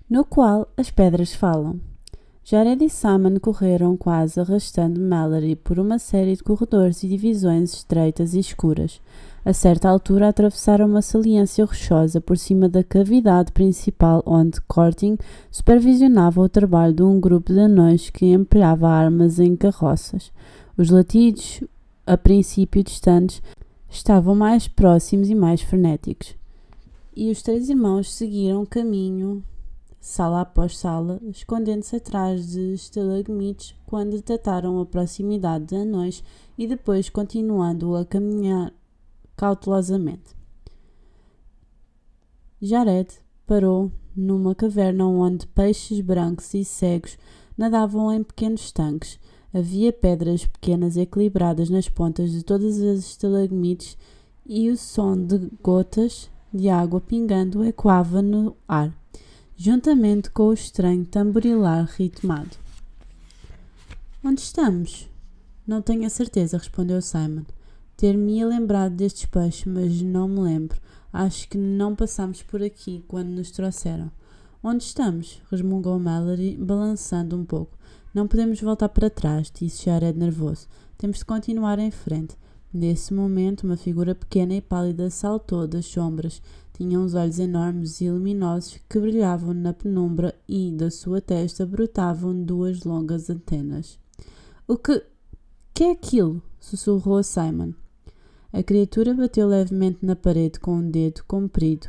no qual as pedras falam. Jared e Simon correram quase arrastando Mallory por uma série de corredores e divisões estreitas e escuras. A certa altura atravessaram uma saliência rochosa por cima da cavidade principal onde Corting supervisionava o trabalho de um grupo de anões que empilhava armas em carroças. Os latidos, a princípio distantes, estavam mais próximos e mais frenéticos. E os três irmãos seguiram caminho, sala após sala, escondendo-se atrás de estalagmites quando detectaram a proximidade de anões e depois continuando a caminhar cautelosamente. Jared parou numa caverna onde peixes brancos e cegos nadavam em pequenos tanques. Havia pedras pequenas equilibradas nas pontas de todas as estalagmites e o som de gotas de água pingando ecoava no ar, juntamente com o estranho tamborilar ritmado. Onde estamos? Não tenho a certeza, respondeu Simon. Ter-me-ia lembrado destes peixes, mas não me lembro. Acho que não passamos por aqui quando nos trouxeram. Onde estamos? Resmungou Mallory, balançando um pouco. Não podemos voltar para trás, disse Jared nervoso. Temos de continuar em frente. Nesse momento, uma figura pequena e pálida saltou das sombras. Tinha uns olhos enormes e luminosos que brilhavam na penumbra e, da sua testa, brotavam duas longas antenas. O que é aquilo? Sussurrou Simon. A criatura bateu levemente na parede com um dedo comprido,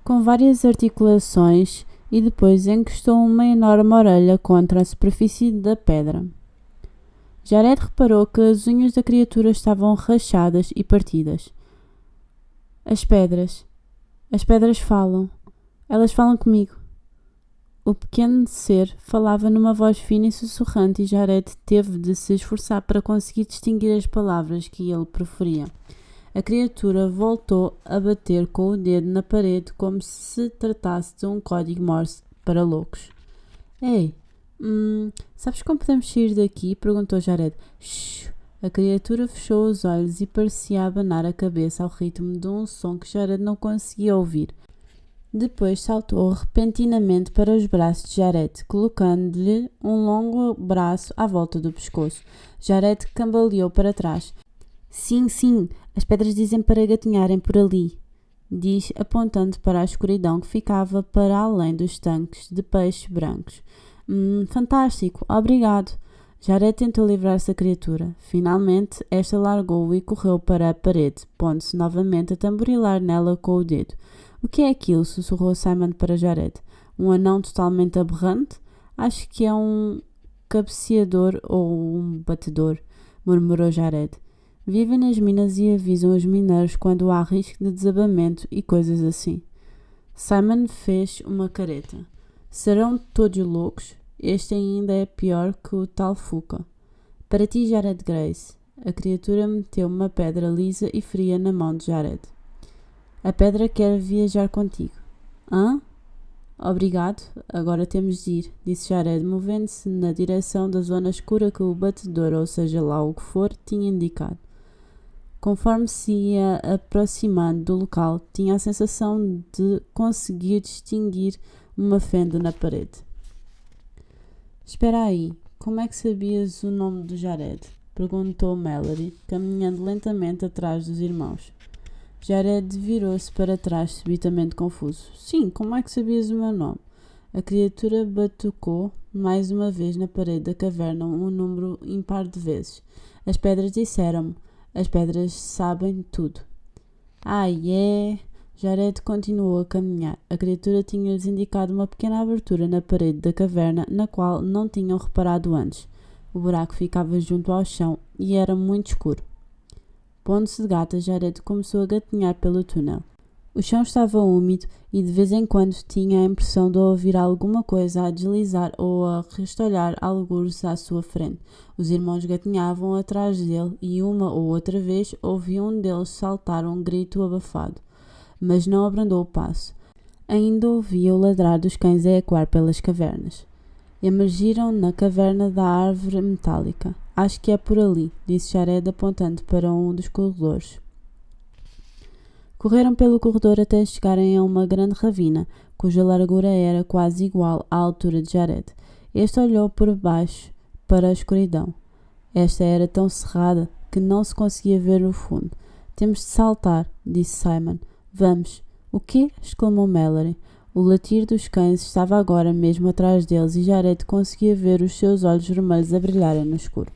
com várias articulações, e depois encostou uma enorme orelha contra a superfície da pedra. Jared reparou que as unhas da criatura estavam rachadas e partidas. As pedras falam. Elas falam comigo. O pequeno ser falava numa voz fina e sussurrante e Jared teve de se esforçar para conseguir distinguir as palavras que ele proferia. A criatura voltou a bater com o dedo na parede como se tratasse de um código Morse para loucos. Ei, sabes como podemos sair daqui? Perguntou Jared. Shhh! A criatura fechou os olhos e parecia abanar a cabeça ao ritmo de um som que Jared não conseguia ouvir. Depois saltou repentinamente para os braços de Jared, colocando-lhe um longo braço à volta do pescoço. Jared cambaleou para trás. Sim, as pedras dizem para gatinharem por ali, diz, apontando para a escuridão que ficava para além dos tanques de peixes brancos. Fantástico, obrigado. Jared tentou livrar-se da criatura. Finalmente, esta largou-o e correu para a parede, pondo-se novamente a tamborilar nela com o dedo. O que é aquilo? Sussurrou Simon para Jared. Um anão totalmente aberrante? Acho que é um cabeceador ou um batedor, murmurou Jared. Vivem nas minas e avisam os mineiros quando há risco de desabamento e coisas assim. Simon fez uma careta. Serão todos loucos? Este ainda é pior que o tal Fuca. Para ti, Jared Grace. A criatura meteu uma pedra lisa e fria na mão de Jared. A pedra quer viajar contigo. Hã? Obrigado, agora temos de ir, disse Jared, movendo-se na direção da zona escura que o batedor, ou seja lá o que for, tinha indicado. Conforme se ia aproximando do local, tinha a sensação de conseguir distinguir uma fenda na parede. Espera aí, como é que sabias o nome do Jared? Perguntou Mallory, caminhando lentamente atrás dos irmãos. Jared virou-se para trás, subitamente confuso. Sim, como é que sabias o meu nome? A criatura batucou mais uma vez na parede da caverna um número impar de vezes. As pedras disseram-me. As pedras sabem tudo. Jared continuou a caminhar. A criatura tinha-lhes indicado uma pequena abertura na parede da caverna, na qual não tinham reparado antes. O buraco ficava junto ao chão e era muito escuro. Pondo-se de gata, Jared começou a gatinhar pelo túnel. O chão estava úmido e de vez em quando tinha a impressão de ouvir alguma coisa a deslizar ou a restolhar algures à sua frente. Os irmãos gatinhavam atrás dele e uma ou outra vez ouviu um deles saltar um grito abafado, mas não abrandou o passo. Ainda ouvia o ladrar dos cães a ecoar pelas cavernas. Emergiram na caverna da árvore metálica. Acho que é por ali, disse Jared apontando para um dos corredores. Correram pelo corredor até chegarem a uma grande ravina, cuja largura era quase igual à altura de Jared. Este olhou por baixo para a escuridão. Esta era tão cerrada que não se conseguia ver o fundo. Temos de saltar, disse Simon. Vamos. O quê? Exclamou Mallory. O latir dos cães estava agora mesmo atrás deles e Jared conseguia ver os seus olhos vermelhos a brilharem no escuro.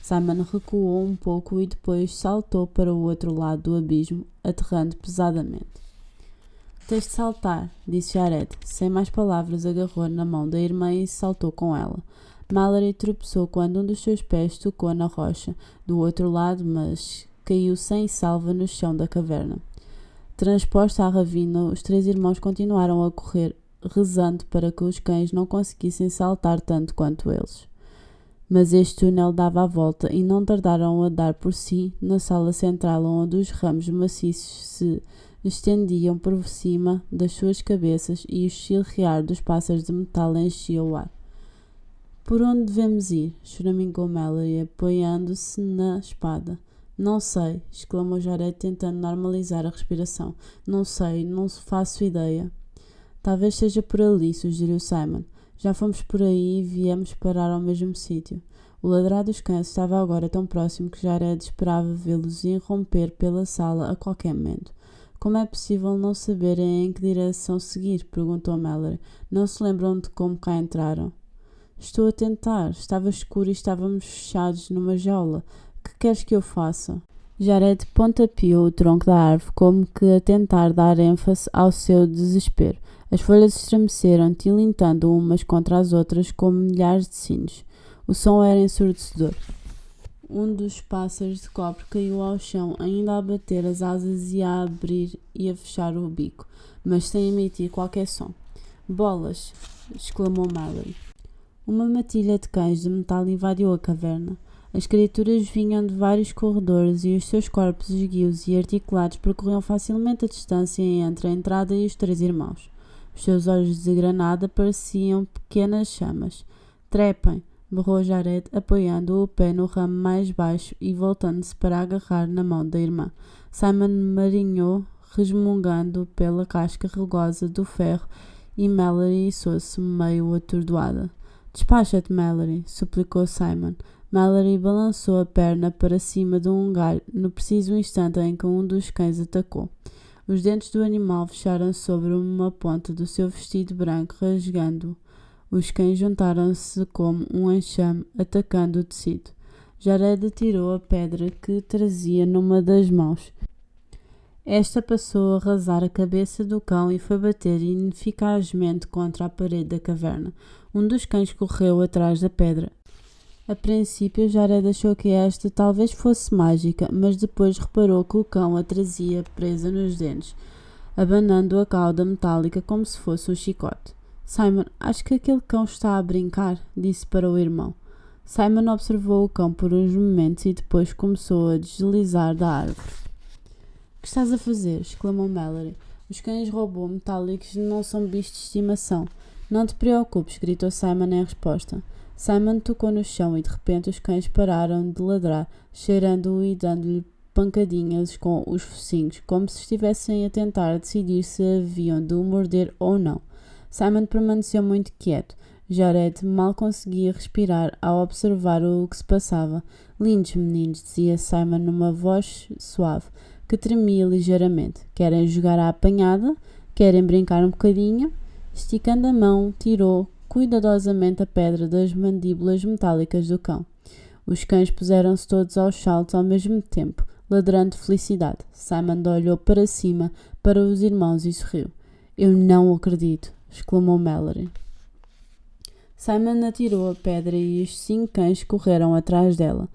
Simon recuou um pouco e depois saltou para o outro lado do abismo, aterrando pesadamente. Tens de saltar, disse Jared. Sem mais palavras, agarrou na mão da irmã e saltou com ela. Mallory tropeçou quando um dos seus pés tocou na rocha do outro lado, mas caiu sem salva no chão da caverna. Transposta à ravina, os três irmãos continuaram a correr, rezando para que os cães não conseguissem saltar tanto quanto eles. Mas este túnel dava a volta e não tardaram a dar por si na sala central, onde os ramos maciços se estendiam por cima das suas cabeças e o chilrear dos pássaros de metal enchia o ar. Por onde devemos ir? Choramingou Mallory, apoiando-se na espada. Não sei, exclamou Jared, tentando normalizar a respiração. Não sei, não faço ideia. Talvez seja por ali, sugeriu Simon. Já fomos por aí e viemos parar ao mesmo sítio. O ladrar dos cães estava agora tão próximo que Jared esperava vê-los irromper pela sala a qualquer momento. Como é possível não saberem em que direção seguir? Perguntou Mallory. Não se lembram de como cá entraram? Estou a tentar. Estava escuro e estávamos fechados numa jaula. Que queres que eu faça? Jared pontapeou o tronco da árvore como que a tentar dar ênfase ao seu desespero. As folhas estremeceram, tilintando umas contra as outras como milhares de sinos. O som era ensurdecedor. Um dos pássaros de cobre caiu ao chão, ainda a bater as asas e a abrir e a fechar o bico, mas sem emitir qualquer som. Bolas! Exclamou Mallory. Uma matilha de cães de metal invadiu a caverna. As criaturas vinham de vários corredores e os seus corpos esguios e articulados percorriam facilmente a distância entre a entrada e os três irmãos. Os seus olhos de granada pareciam pequenas chamas. Trepem! Berrou Jared, apoiando o pé no ramo mais baixo e voltando-se para agarrar na mão da irmã. Simon marinhou, resmungando pela casca rugosa do ferro, e Mallory içou-se meio atordoada. Despacha-te, Mallory, suplicou Simon. Mallory balançou a perna para cima de um galho no preciso instante em que um dos cães atacou. Os dentes do animal fecharam sobre uma ponta do seu vestido branco, rasgando-o. Os cães juntaram-se como um enxame, atacando o tecido. Jared atirou a pedra que trazia numa das mãos. Esta passou a arrasar a cabeça do cão e foi bater ineficazmente contra a parede da caverna. Um dos cães correu atrás da pedra. A princípio, Jared achou que esta talvez fosse mágica, mas depois reparou que o cão a trazia presa nos dentes, abanando a cauda metálica como se fosse um chicote. Simon, acho que aquele cão está a brincar, disse para o irmão. Simon observou o cão por uns momentos e depois começou a deslizar da árvore. O que estás a fazer? Exclamou Mallory. Os cães robô metálicos não são bichos de estimação. Não te preocupes, gritou Simon em resposta. Simon tocou no chão e de repente os cães pararam de ladrar, cheirando-o e dando-lhe pancadinhas com os focinhos, como se estivessem a tentar decidir se haviam de o morder ou não. Simon permaneceu muito quieto. Jared mal conseguia respirar ao observar o que se passava. Lindos meninos, dizia Simon numa voz suave, que tremia ligeiramente. Querem jogar à apanhada? Querem brincar um bocadinho? Esticando a mão, tirou cuidadosamente a pedra das mandíbulas metálicas do cão. Os cães puseram-se todos aos saltos ao mesmo tempo, ladrando de felicidade. Simon olhou para cima, para os irmãos e sorriu. Eu não acredito, exclamou Mallory. Simon atirou a pedra e os 5 cães correram atrás dela.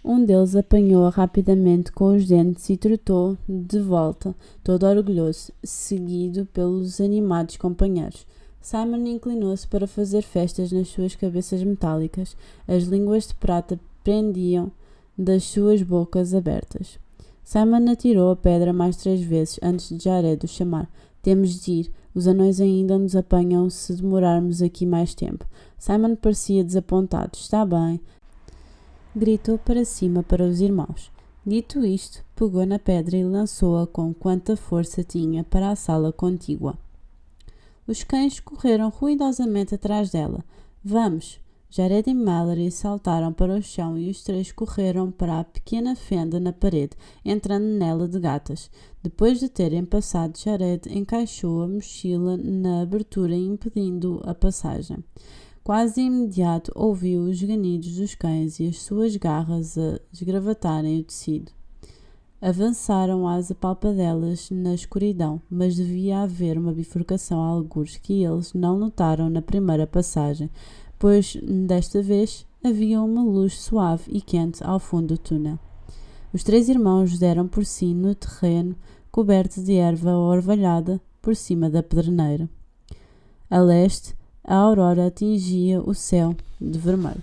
Um deles apanhou-a rapidamente com os dentes e trotou de volta, todo orgulhoso, seguido pelos animados companheiros. Simon inclinou-se para fazer festas nas suas cabeças metálicas. As línguas de prata pendiam das suas bocas abertas. Simon atirou a pedra mais 3 vezes antes de Jared o chamar. Temos de ir. Os anões ainda nos apanham se demorarmos aqui mais tempo. Simon parecia desapontado. Está bem. Gritou para cima para os irmãos. Dito isto, pegou na pedra e lançou-a com quanta força tinha para a sala contígua. Os cães correram ruidosamente atrás dela. Vamos! Jared e Mallory saltaram para o chão e os três correram para a pequena fenda na parede, entrando nela de gatas. Depois de terem passado, Jared encaixou a mochila na abertura, impedindo a passagem. Quase de imediato ouviu os ganidos dos cães e as suas garras a esgravatarem o tecido. Avançaram às apalpadelas na escuridão, mas devia haver uma bifurcação a algures que eles não notaram na primeira passagem, pois desta vez havia uma luz suave e quente ao fundo do túnel. Os três irmãos deram por si no terreno coberto de erva orvalhada por cima da pedreneira. A leste, a aurora atingia o céu de vermelho.